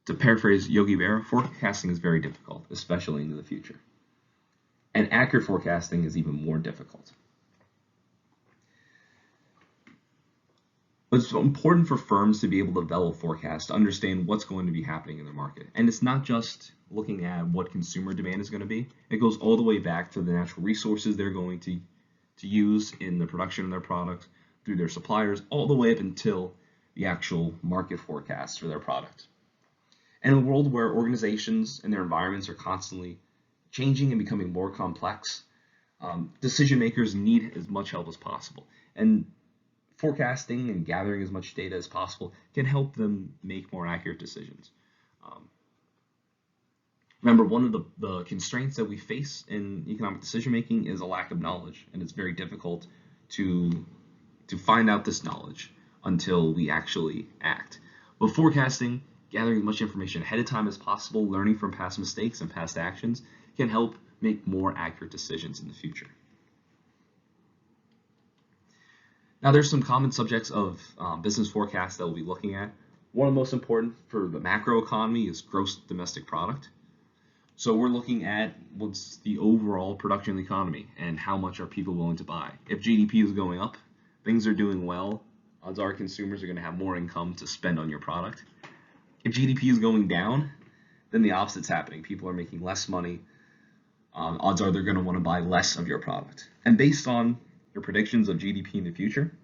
To paraphrase Yogi Berra, forecasting is very difficult, especially into the future. And accurate forecasting is even more difficult. But it's important for firms to be able to develop forecasts to understand what's going to be happening in the market. And it's not just looking at what consumer demand is going to be. It goes all the way back to the natural resources they're going to use in the production of their product, through their suppliers, all the way up until the actual market forecasts for their product. And in a world where organizations and their environments are constantly changing and becoming more complex, decision makers need as much help as possible. And forecasting and gathering as much data as possible can help them make more accurate decisions. Remember, one of the constraints that we face in economic decision making is a lack of knowledge, and it's very difficult to find out this knowledge until we actually act. But forecasting, gathering as much information ahead of time as possible, learning from past mistakes and past actions can help make more accurate decisions in the future. Now, there's some common subjects of business forecasts that we'll be looking at. One of the most important for the macro economy is gross domestic product. So we're looking at what's the overall production of the economy and how much are people willing to buy. If GDP is going up, things are doing well, odds are consumers are going to have more income to spend on your product. If GDP is going down, then the opposite's happening. People are making less money. Odds are they're going to want to buy less of your product. And based on your predictions of GDP in the future,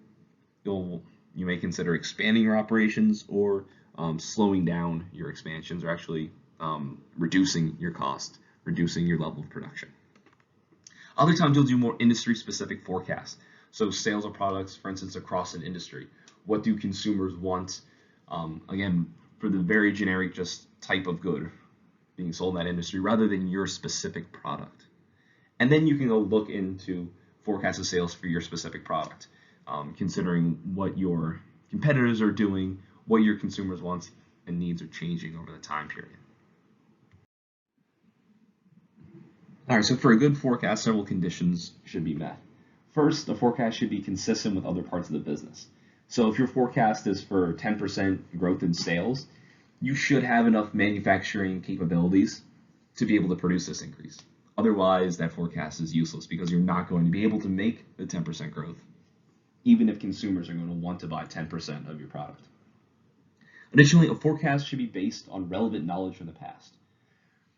you may consider expanding your operations or slowing down your expansions, or actually reducing your cost, reducing your level of production. Other times you'll do more industry-specific forecasts. So sales of products, for instance, across an industry. What do consumers want? Again, for the very generic just type of good being sold in that industry, rather than your specific product. And then you can go look into forecasted sales for your specific product, considering what your competitors are doing, what your consumers' wants and needs are changing over the time period. All right, so for a good forecast, several conditions should be met. First, the forecast should be consistent with other parts of the business. So if your forecast is for 10% growth in sales, you should have enough manufacturing capabilities to be able to produce this increase. Otherwise, that forecast is useless because you're not going to be able to make the 10% growth, even if consumers are going to want to buy 10% of your product. Additionally, a forecast should be based on relevant knowledge from the past.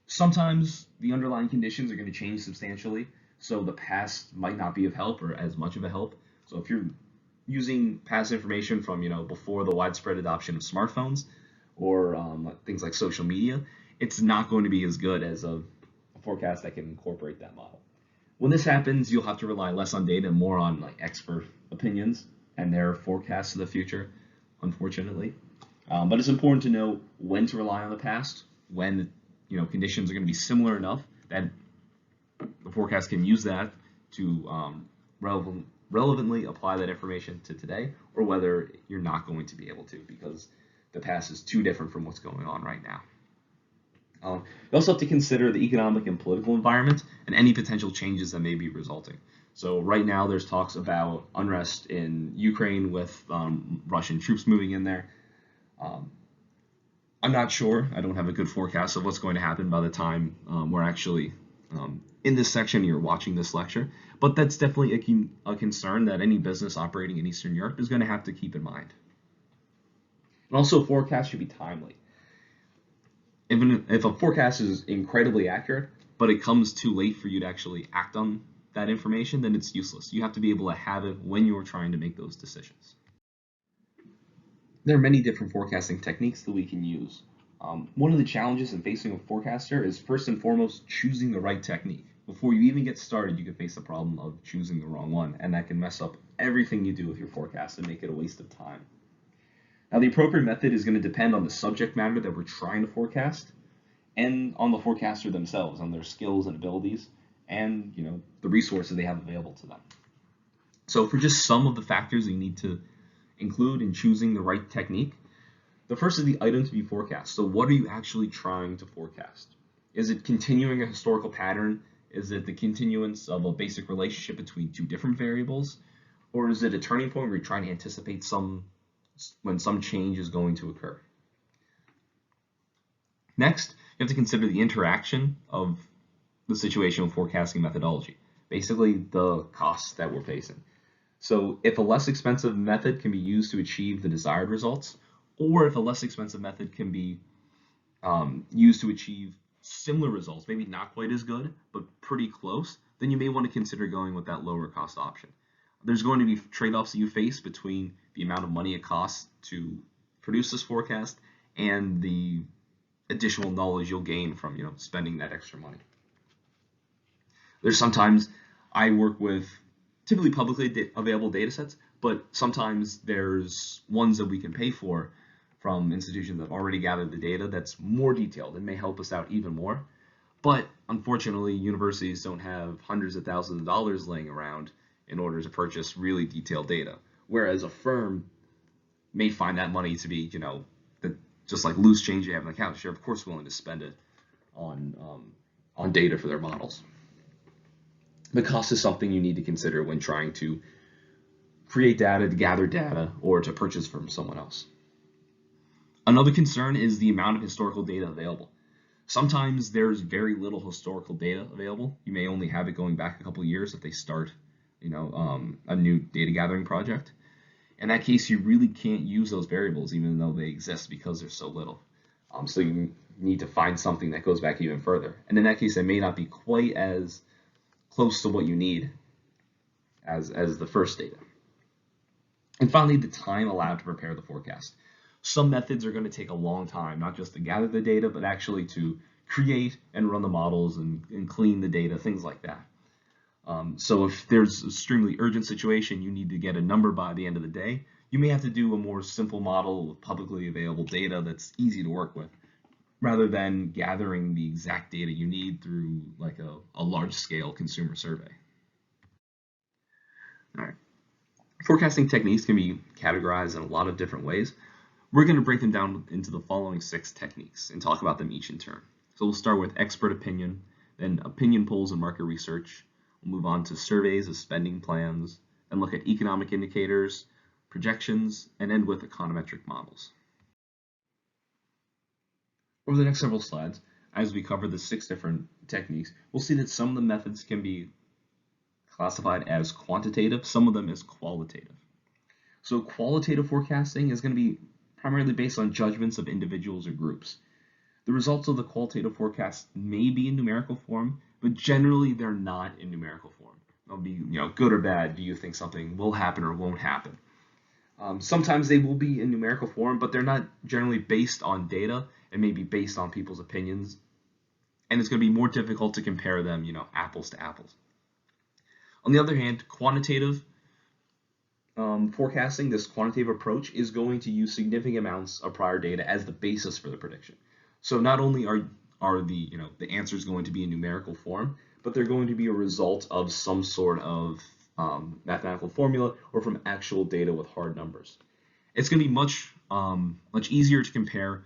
Sometimes the underlying conditions are going to change substantially, so the past might not be of help or as much of a help. So if you're using past information from before the widespread adoption of smartphones or things like social media, it's not going to be as good as a forecast that can incorporate that model. When this happens, you'll have to rely less on data and more on expert opinions and their forecasts of the future, unfortunately. But it's important to know when to rely on the past, when conditions are going to be similar enough that the forecast can use that to relevantly apply that information to today, or whether you're not going to be able to because the past is too different from what's going on right now. You also have to consider the economic and political environment and any potential changes that may be resulting. So right now there's talks about unrest in Ukraine with Russian troops moving in there. I'm not sure. I don't have a good forecast of what's going to happen by the time we're actually in this section, you're watching this lecture. But that's definitely a concern that any business operating in Eastern Europe is going to have to keep in mind. And also, forecasts should be timely. If a forecast is incredibly accurate, but it comes too late for you to actually act on that information, then it's useless. You have to be able to have it when you're trying to make those decisions. There are many different forecasting techniques that we can use. One of the challenges in facing a forecaster is first and foremost choosing the right technique. Before you even get started, you can face the problem of choosing the wrong one, and that can mess up everything you do with your forecast and make it a waste of time. Now, the appropriate method is going to depend on the subject matter that we're trying to forecast and on the forecaster themselves, on their skills and abilities, and the resources they have available to them. So for just some of the factors you need to include in choosing the right technique, the first is the item to be forecast. So what are you actually trying to forecast? Is it continuing a historical pattern? Is it the continuance of a basic relationship between two different variables? Or is it a turning point where you're trying to anticipate when some change is going to occur? Next, you have to consider the interaction of the situational forecasting methodology, basically the costs that we're facing. So if a less expensive method can be used to achieve the desired results, or if a less expensive method can be used to achieve similar results, maybe not quite as good, but pretty close, then you may want to consider going with that lower cost option. There's going to be trade-offs that you face between the amount of money it costs to produce this forecast and the additional knowledge you'll gain from spending that extra money. There's sometimes I work with typically publicly available data sets, but sometimes there's ones that we can pay for from institutions that have already gathered the data that's more detailed and may help us out even more. But unfortunately, universities don't have hundreds of thousands of dollars laying around in order to purchase really detailed data. Whereas a firm may find that money to be, just like loose change you have in the account. They're of course willing to spend it on data for their models. The cost is something you need to consider when trying to create data, to gather data, or to purchase from someone else. Another concern is the amount of historical data available. Sometimes there's very little historical data available. You may only have it going back a couple of years if they start, a new data gathering project. In that case, you really can't use those variables even though they exist because there's so little. So you need to find something that goes back even further. And in that case, it may not be quite as close to what you need as the first data. And finally, the time allowed to prepare the forecast. Some methods are going to take a long time, not just to gather the data, but actually to create and run the models and clean the data, things like that. So if there's an extremely urgent situation, you need to get a number by the end of the day, you may have to do a more simple model with publicly available data that's easy to work with, rather than gathering the exact data you need through like a large-scale consumer survey. All right. Forecasting techniques can be categorized in a lot of different ways. We're going to break them down into the following 6 techniques and talk about them each in turn. So we'll start with expert opinion, then opinion polls and market research. We'll move on to surveys of spending plans, and look at economic indicators, projections, and end with econometric models. Over the next several slides, as we cover the 6 different techniques, we'll see that some of the methods can be classified as quantitative, some of them as qualitative. So qualitative forecasting is going to be primarily based on judgments of individuals or groups. The results of the qualitative forecast may be in numerical form, but generally they're not in numerical form. They'll be, good or bad. Do you think something will happen or won't happen? Sometimes they will be in numerical form, but they're not generally based on data. It may be based on people's opinions, and it's going to be more difficult to compare them, apples to apples. On the other hand, quantitative forecasting, this quantitative approach, is going to use significant amounts of prior data as the basis for the prediction. So not only are the answers going to be in numerical form, but they're going to be a result of some sort of mathematical formula or from actual data with hard numbers. It's going to be much easier to compare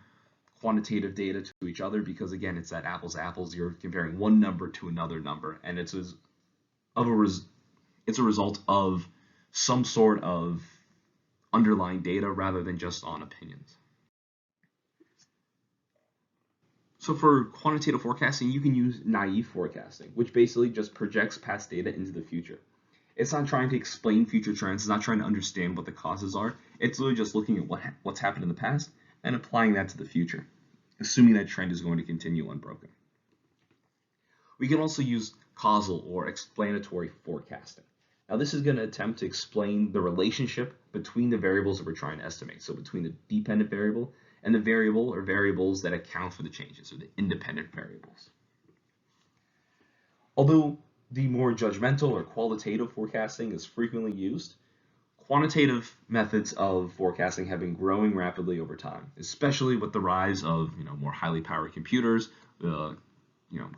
quantitative data to each other because, again, it's that apples to apples. You're comparing one number to another number, and it's a result of some sort of underlying data rather than just on opinions. So for quantitative forecasting, you can use naive forecasting, which basically just projects past data into the future. It's not trying to explain future trends. It's not trying to understand what the causes are. It's literally just looking at what's happened in the past and applying that to the future, assuming that trend is going to continue unbroken. We can also use causal or explanatory forecasting. Now this is going to attempt to explain the relationship between the variables that we're trying to estimate. So between the dependent variable and the variable or variables that account for the changes, or the independent variables. Although the more judgmental or qualitative forecasting is frequently used, quantitative methods of forecasting have been growing rapidly over time, especially with the rise of more highly powered computers, the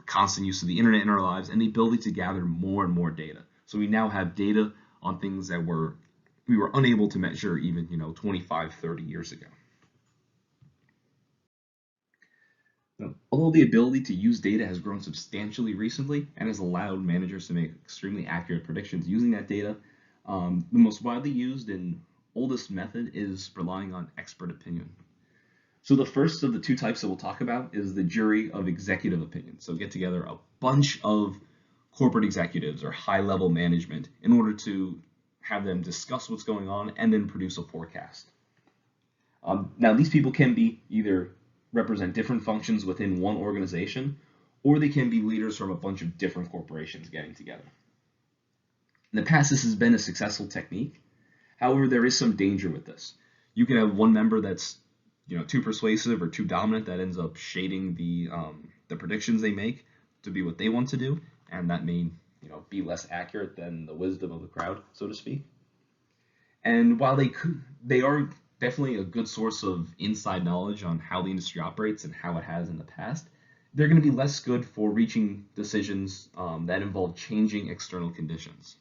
constant use of the internet in our lives, and the ability to gather more and more data. So we now have data on things that we were unable to measure even 25, 30 years ago. Although the ability to use data has grown substantially recently and has allowed managers to make extremely accurate predictions using that data, the most widely used and oldest method is relying on expert opinion. So So the first of the two types that we'll talk about is the jury of executive opinion. So get together a bunch of corporate executives or high-level management in order to have them discuss what's going on and then produce a forecast. Now, these people can be either represent different functions within one organization, or they can be leaders from a bunch of different corporations getting together. In the past, this has been a successful technique. However, there is some danger with this. You can have one member that's too persuasive or too dominant that ends up shading the predictions they make to be what they want to do, and that may be less accurate than the wisdom of the crowd, so to speak. And while they are definitely a good source of inside knowledge on how the industry operates and how it has in the past, they're going to be less good for reaching decisions that involve changing external conditions.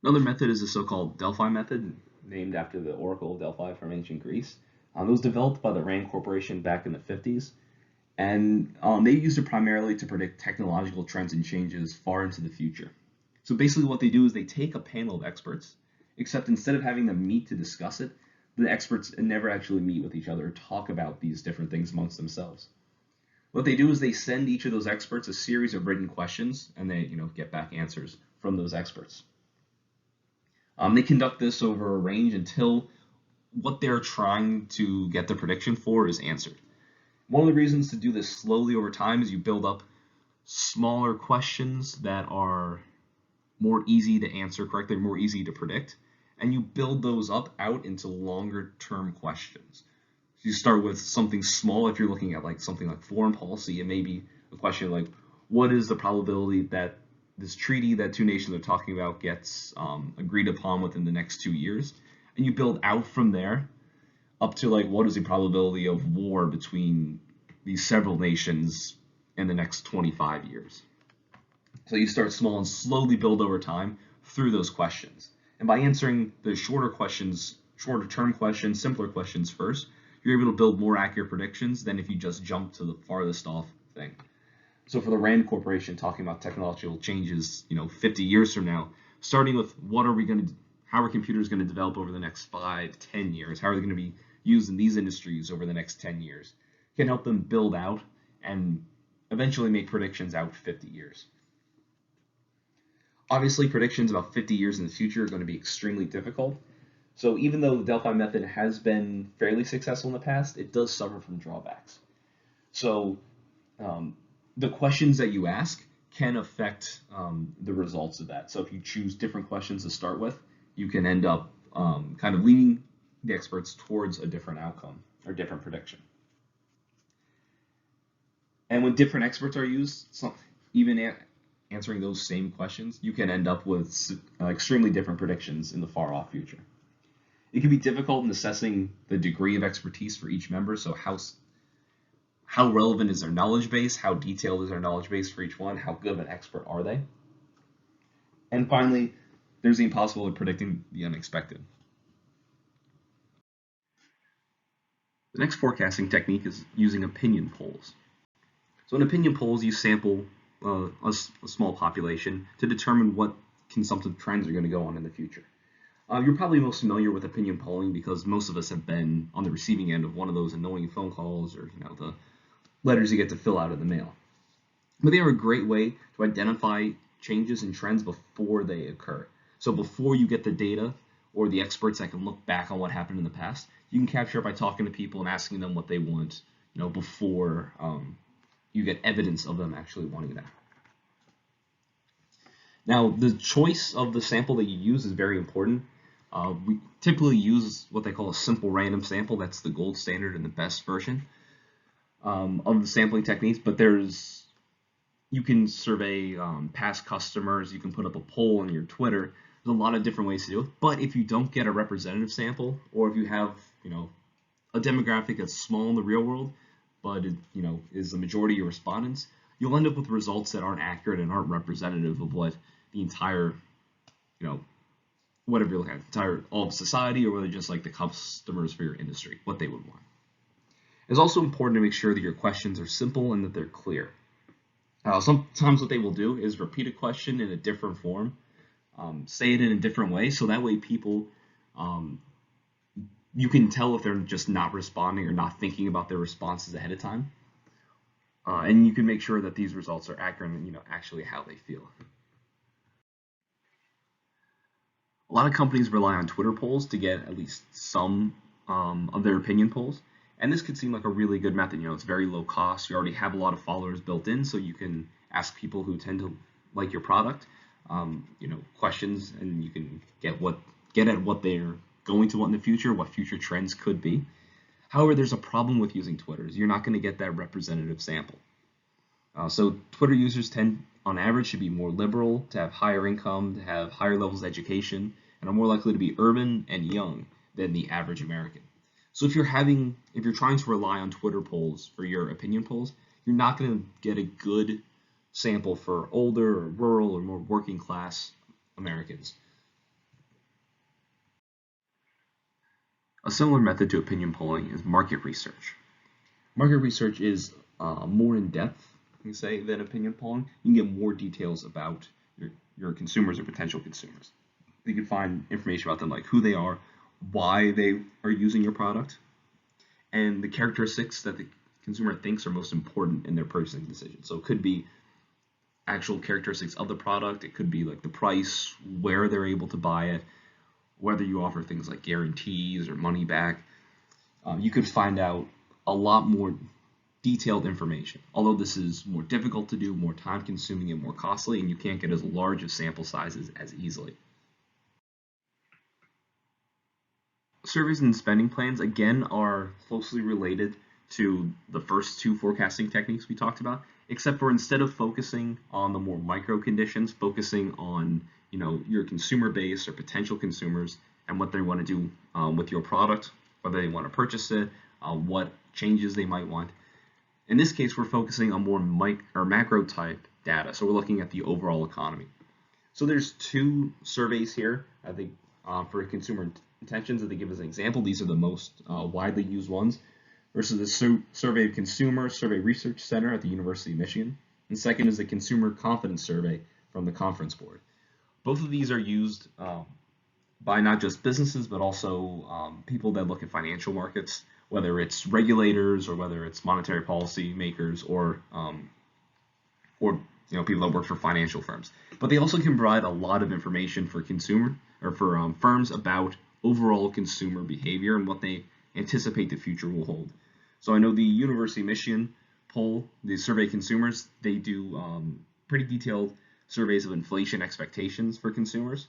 Another method is the so-called Delphi method, named after the Oracle of Delphi from ancient Greece. It was developed by the Rand Corporation back in the 50s, and they used it primarily to predict technological trends and changes far into the future. So basically what they do is they take a panel of experts, except instead of having them meet to discuss it, the experts never actually meet with each other or talk about these different things amongst themselves. What they do is they send each of those experts a series of written questions, and they get back answers from those experts. They conduct this over a range until what they're trying to get the prediction for is answered. One of the reasons to do this slowly over time is you build up smaller questions that are more easy to answer correctly, more easy to predict, and you build those up out into longer term questions. So you start with something small. If you're looking at something like foreign policy, it may be a question like, what is the probability that this treaty that two nations are talking about gets agreed upon within the next 2 years? And you build out from there up to what is the probability of war between these several nations in the next 25 years. So you start small and slowly build over time through those questions. And by answering the shorter term questions, simpler questions first, you're able to build more accurate predictions than if you just jump to the farthest off thing. So for the Rand Corporation, talking about technological changes, 50 years from now, starting with how are computers going to develop over the next 5, 10 years? How are they going to be used in these industries over the next 10 years? Can help them build out and eventually make predictions out 50 years. Obviously, predictions about 50 years in the future are going to be extremely difficult. So even though the Delphi method has been fairly successful in the past, it does suffer from drawbacks. So the questions that you ask can affect the results of that. So if you choose different questions to start with, you can end up kind of leaning the experts towards a different outcome or different prediction. And when different experts are used, even answering those same questions, you can end up with extremely different predictions in the far off future. It can be difficult in assessing the degree of expertise for each member. So how relevant is their knowledge base? How detailed is their knowledge base for each one? How good of an expert are they? And finally, there's the impossibility of predicting the unexpected. The next forecasting technique is using opinion polls. So in opinion polls, you sample a small population to determine what consumptive trends are going to go on in the future. You're probably most familiar with opinion polling because most of us have been on the receiving end of one of those annoying phone calls or the letters you get to fill out in the mail. But they are a great way to identify changes and trends before they occur. So before you get the data or the experts that can look back on what happened in the past, you can capture it by talking to people and asking them what they want, before you get evidence of them actually wanting that. Now, the choice of the sample that you use is very important. We typically use what they call a simple random sample. That's the gold standard and the best version of the sampling techniques. But you can survey past customers. You can put up a poll on your Twitter. There's a lot of different ways to do it. But if you don't get a representative sample, or if you have a demographic that's small in the real world, but it is the majority of your respondents, you'll end up with results that aren't accurate and aren't representative of what the entire whatever you're looking at, all of society, or whether just the customers for your industry, what they would want. It's also important to make sure that your questions are simple and that they're clear. Sometimes what they will do is repeat a question in a different form, say it in a different way, so that way people You can tell if they're just not responding or not thinking about their responses ahead of time. And you can make sure that these results are accurate and actually how they feel. A lot of companies rely on Twitter polls to get at least some of their opinion polls. And this could seem like a really good method. It's very low cost. You already have a lot of followers built in, so you can ask people who tend to like your product, questions, and you can get at what they're going to want in the future, what future trends could be. However, there's a problem with using Twitter. You're not going to get that representative sample. So Twitter users tend, on average, to be more liberal, to have higher income, to have higher levels of education, and are more likely to be urban and young than the average American. So if you're trying to rely on Twitter polls for your opinion polls, you're not going to get a good sample for older or rural or more working class Americans. A similar method to opinion polling is market research. Market research is more in depth, you can say, than opinion polling. You can get more details about your consumers or potential consumers. You can find information about them, like who they are, why they are using your product, and the characteristics that the consumer thinks are most important in their purchasing decision. So it could be actual characteristics of the product. It could be like the price, where they're able to buy it, whether you offer things like guarantees or money back. You could find out a lot more detailed information, although this is more difficult to do, more time consuming, and more costly, and you can't get as large of sample sizes as easily. Surveys and spending plans, again, are closely related to the first two forecasting techniques we talked about, except for instead of focusing on the more micro conditions, focusing on your consumer base or potential consumers and what they want to do with your product, whether they want to purchase it, what changes they might want. In this case, we're focusing on more macro type data, so we're looking at the overall economy. So there's two surveys here, I think, for consumer intentions that they give as an example. These are the most widely used ones, versus the Survey of Consumer Survey Research Center at the University of Michigan. And second is the Consumer Confidence Survey from the Conference Board. Both of these are used by not just businesses, but also people that look at financial markets, whether it's regulators or whether it's monetary policy makers or people that work for financial firms. But they also can provide a lot of information for firms about overall consumer behavior and what they anticipate the future will hold. So I know the University of Michigan poll, the Survey of Consumers, they do pretty detailed surveys of inflation expectations for consumers.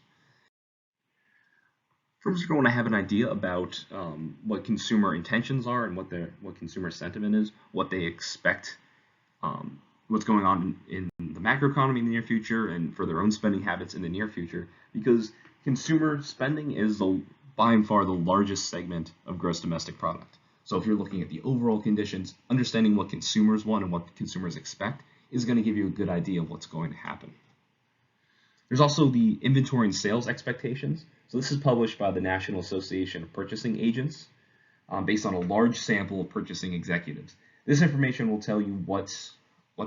Firms are going to have an idea about what consumer intentions are and what consumer sentiment is, what they expect, what's going on in the macroeconomy in the near future, and for their own spending habits in the near future, because consumer spending is by and far the largest segment of gross domestic product. So if you're looking at the overall conditions, understanding what consumers want and what consumers expect is going to give you a good idea of what's going to happen. There's also the inventory and sales expectations. So this is published by the National Association of Purchasing Agents based on a large sample of purchasing executives. This information will tell you what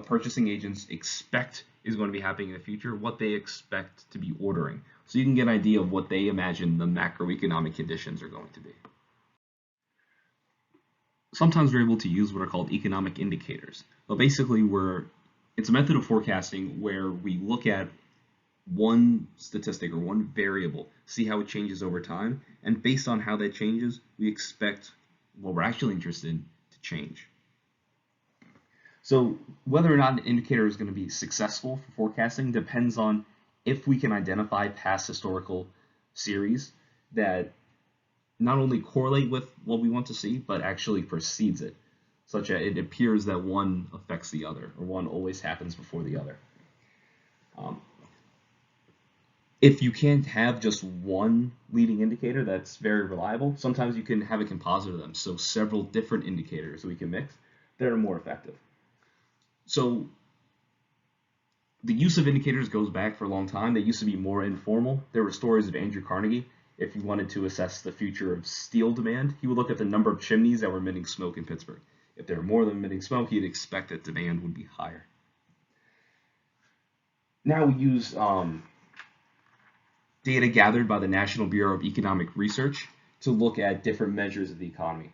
purchasing agents expect is going to be happening in the future, what they expect to be ordering. So you can get an idea of what they imagine the macroeconomic conditions are going to be. Sometimes we're able to use what are called economic indicators. But basically, it's a method of forecasting where we look at one statistic or one variable, see how it changes over time, and based on how that changes, we expect what we're actually interested in to change. So whether or not an indicator is going to be successful for forecasting depends on if we can identify past historical series that not only correlate with what we want to see, but actually precedes it, such that it appears that one affects the other, or one always happens before the other. If you can't have just one leading indicator that's very reliable, sometimes you can have a composite of them, so several different indicators we can mix that are more effective. So the use of indicators goes back for a long time. They used to be more informal. There were stories of Andrew Carnegie. If he wanted to assess the future of steel demand, he would look at the number of chimneys that were emitting smoke in Pittsburgh. If there were more than emitting smoke, he'd expect that demand would be higher. Now we use data gathered by the National Bureau of Economic Research to look at different measures of the economy.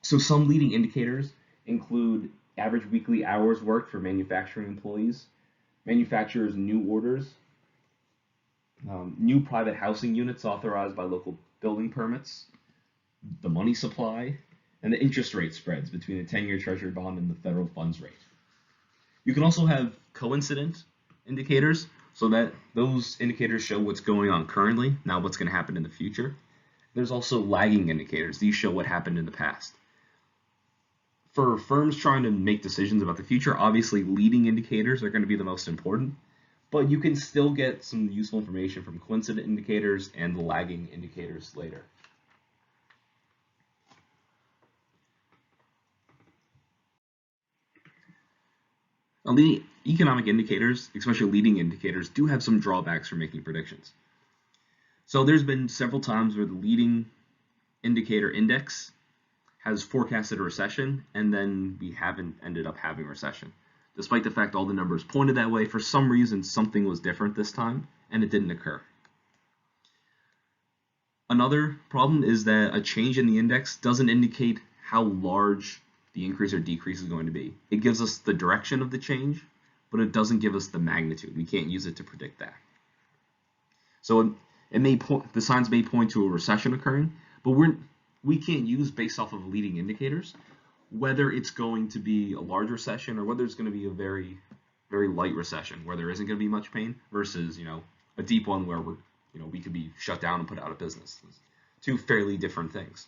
So some leading indicators include average weekly hours worked for manufacturing employees, manufacturers' new orders, new private housing units authorized by local building permits, the money supply, and the interest rate spreads between the 10-year Treasury bond and the federal funds rate. You can also have coincident indicators, so that those indicators show what's going on currently, not what's going to happen in the future. There's also lagging indicators. These show what happened in the past. For firms trying to make decisions about the future, obviously leading indicators are going to be the most important, but you can still get some useful information from coincident indicators and the lagging indicators later. Now, the economic indicators, especially leading indicators, do have some drawbacks for making predictions. So there's been several times where the leading indicator index has forecasted a recession, and then we haven't ended up having a recession. Despite the fact all the numbers pointed that way, for some reason something was different this time, and it didn't occur. Another problem is that a change in the index doesn't indicate how large the increase or decrease is going to be. It gives us the direction of the change, but it doesn't give us the magnitude. We can't use it to predict that. So the signs may point to a recession occurring, but we can't use based off of leading indicators whether it's going to be a large recession or whether it's going to be a very, very light recession where there isn't going to be much pain versus, a deep one where we could be shut down and put out of business. It's two fairly different things,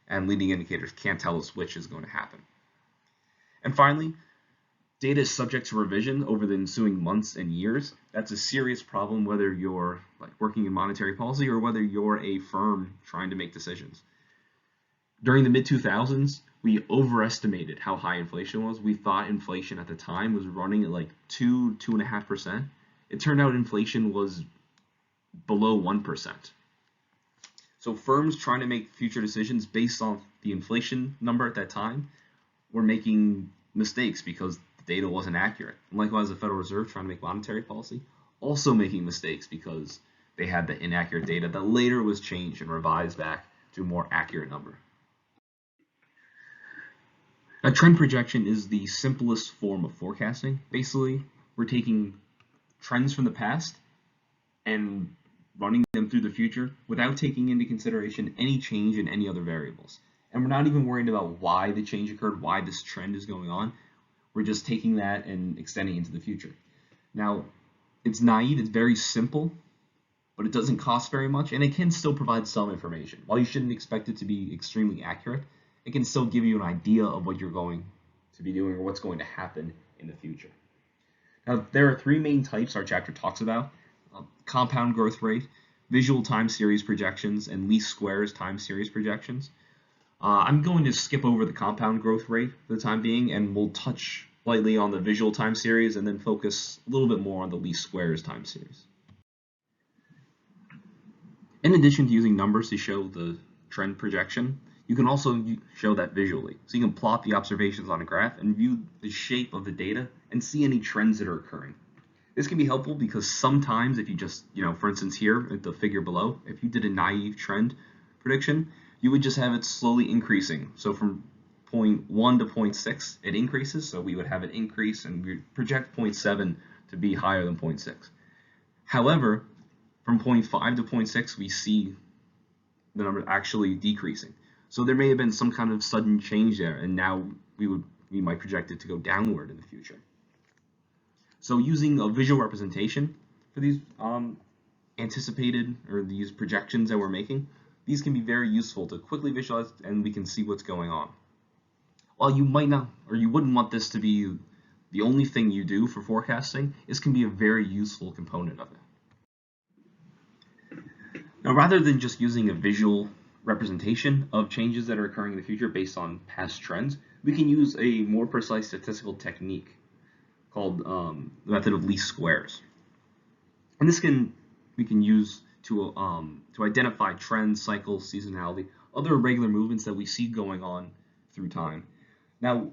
and leading indicators can't tell us which is going to happen. And finally, data is subject to revision over the ensuing months and years. That's a serious problem whether you're working in monetary policy or whether you're a firm trying to make decisions. During the mid-2000s, we overestimated how high inflation was. We thought inflation at the time was running at 2.5%. It turned out inflation was below 1%. So firms trying to make future decisions based on the inflation number at that time were making mistakes because the data wasn't accurate. And likewise, the Federal Reserve trying to make monetary policy, also making mistakes because they had the inaccurate data that later was changed and revised back to a more accurate number. A trend projection is the simplest form of forecasting. Basically, we're taking trends from the past and running them through the future without taking into consideration any change in any other variables. And we're not even worried about why the change occurred, why this trend is going on. We're just taking that and extending it into the future. Now, it's naive, it's very simple, but it doesn't cost very much, and it can still provide some information. While you shouldn't expect it to be extremely accurate, it can still give you an idea of what you're going to be doing or what's going to happen in the future. Now, there are three main types our chapter talks about: compound growth rate, visual time series projections, and least squares time series projections. I'm going to skip over the compound growth rate for the time being, and we'll touch lightly on the visual time series and then focus a little bit more on the least squares time series. In addition to using numbers to show the trend projection, you can also show that visually. So you can plot the observations on a graph and view the shape of the data and see any trends that are occurring. This can be helpful because sometimes if you just, for instance here at the figure below, if you did a naive trend prediction, you would just have it slowly increasing. So from 0.1 to 0.6, it increases. So we would have an increase and we project 0.7 to be higher than 0.6. However, from 0.5 to 0.6, we see the number actually decreasing. So there may have been some kind of sudden change there, and now we might project it to go downward in the future. So using a visual representation for these anticipated or these projections that we're making, these can be very useful to quickly visualize, and we can see what's going on. While you might not, or you wouldn't want this to be the only thing you do for forecasting, this can be a very useful component of it. Now, rather than just using a visual representation of changes that are occurring in the future based on past trends, we can use a more precise statistical technique called the method of least squares. And this we can use to identify trends, cycles, seasonality, other irregular movements that we see going on through time. Now,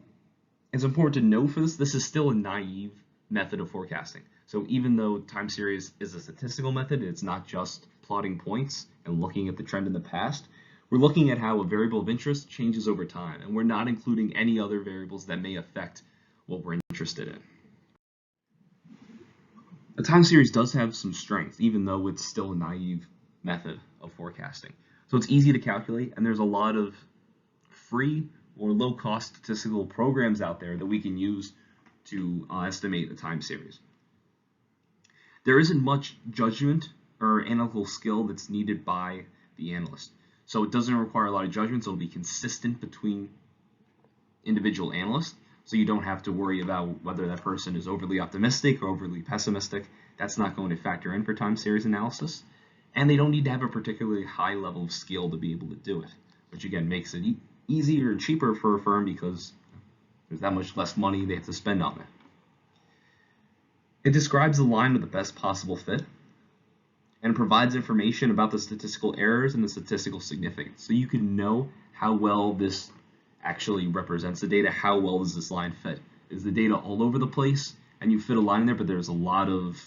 it's important to note for this is still a naive method of forecasting. So even though time series is a statistical method, it's not just plotting points and looking at the trend in the past, We're looking at how a variable of interest changes over time, and we're not including any other variables that may affect what we're interested in. A time series does have some strength, even though it's still a naive method of forecasting. So it's easy to calculate, and there's a lot of free or low-cost statistical programs out there that we can use to estimate a time series. There isn't much judgment or analytical skill that's needed by the analyst. So it doesn't require a lot of judgment, so it'll be consistent between individual analysts. So you don't have to worry about whether that person is overly optimistic or overly pessimistic. That's not going to factor in for time series analysis. And they don't need to have a particularly high level of skill to be able to do it, which again makes it easier and cheaper for a firm because there's that much less money they have to spend on it. It describes the line with the best possible fit and provides information about the statistical errors and the statistical significance. So you can know how well this actually represents the data. How well does this line fit? Is the data all over the place and you fit a line in there, but there's a lot of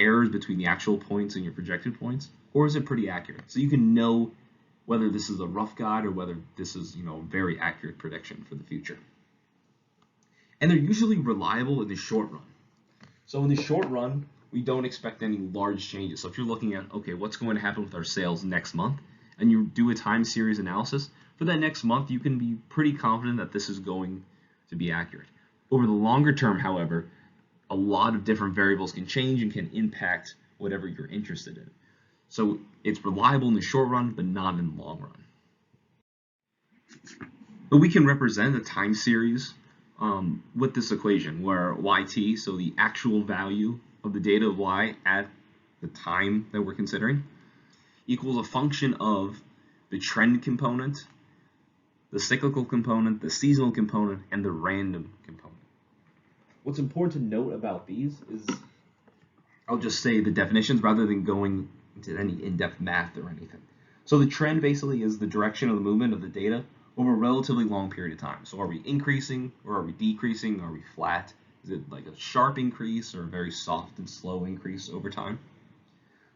errors between the actual points and your projected points? Or is it pretty accurate? So you can know whether this is a rough guide or whether this is a very accurate prediction for the future. And they're usually reliable in the short run. So in the short run, we don't expect any large changes. So if you're looking at, okay, what's going to happen with our sales next month, and you do a time series analysis, for that next month, you can be pretty confident that this is going to be accurate. Over the longer term, however, a lot of different variables can change and can impact whatever you're interested in. So it's reliable in the short run, but not in the long run. But we can represent a time series with this equation where yt, so the actual value of the data of y at the time that we're considering, equals a function of the trend component, the cyclical component, the seasonal component, and the random component. What's important to note about these is, I'll just say the definitions rather than going into any in-depth math or anything. So the trend basically is the direction of the movement of the data over a relatively long period of time. So are we increasing or are we decreasing? Are we flat? Is it like a sharp increase or a very soft and slow increase over time?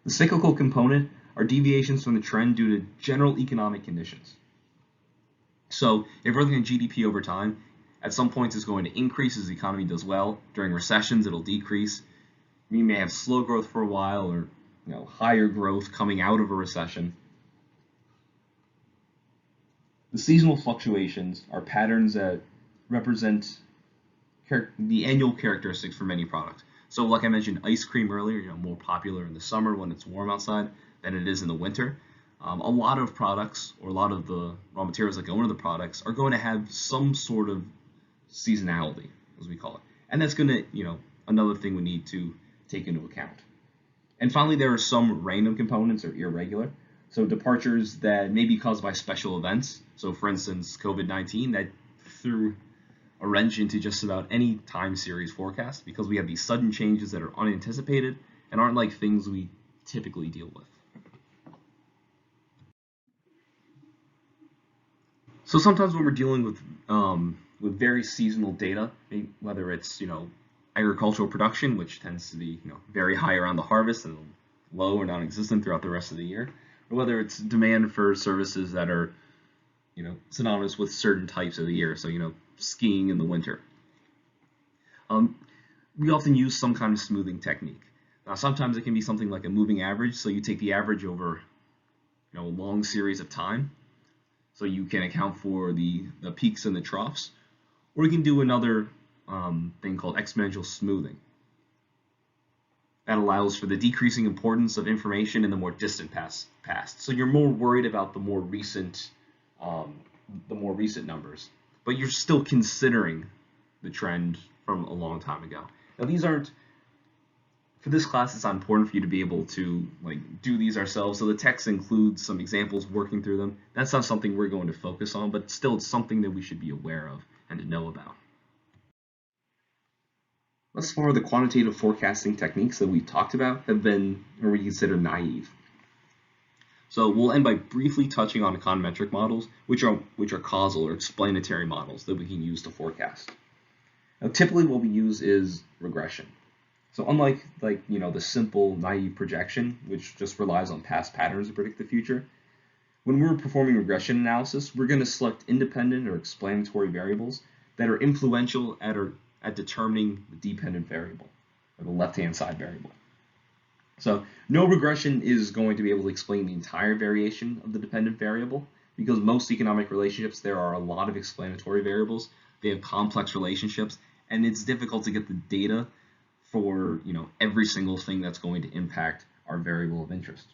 The cyclical component are deviations from the trend due to general economic conditions. So if we're looking at GDP over time, at some points it's going to increase as the economy does well. During recessions, it'll decrease. We may have slow growth for a while or higher growth coming out of a recession. The seasonal fluctuations are patterns that represent the annual characteristics for many products. So like I mentioned, ice cream earlier, more popular in the summer when it's warm outside than it is in the winter. A lot of products, or a lot of the raw materials that go into the products, are going to have some sort of seasonality, as we call it. And that's going to, another thing we need to take into account. And finally, there are some random components or irregular. So departures that may be caused by special events. So for instance, COVID-19, that threw a wrench into just about any time series forecast because we have these sudden changes that are unanticipated and aren't like things we typically deal with. So sometimes when we're dealing with very seasonal data, whether it's agricultural production, which tends to be very high around the harvest and low or non-existent throughout the rest of the year, or whether it's demand for services that are synonymous with certain types of the year, so skiing in the winter. We often use some kind of smoothing technique. Now sometimes it can be something like a moving average, so you take the average over a long series of time, so you can account for the peaks and the troughs, or you can do another thing called exponential smoothing. That allows for the decreasing importance of information in the more distant past. So you're more worried about the more recent numbers, but you're still considering the trend from a long time ago. Now these aren't, for this class, it's not important for you to be able to do these ourselves. So the text includes some examples working through them. That's not something we're going to focus on, but still it's something that we should be aware of and to know about. Thus far, the quantitative forecasting techniques that we've talked about have been what we consider naive. So we'll end by briefly touching on econometric models, which are causal or explanatory models that we can use to forecast. Now, typically what we use is regression. So unlike the simple naive projection, which just relies on past patterns to predict the future, When we're performing regression analysis, we're going to select independent or explanatory variables that are influential at determining the dependent variable, or the left-hand side variable. So no regression is going to be able to explain the entire variation of the dependent variable, because most economic relationships, there are a lot of explanatory variables. They have complex relationships, and it's difficult to get the data for every single thing that's going to impact our variable of interest.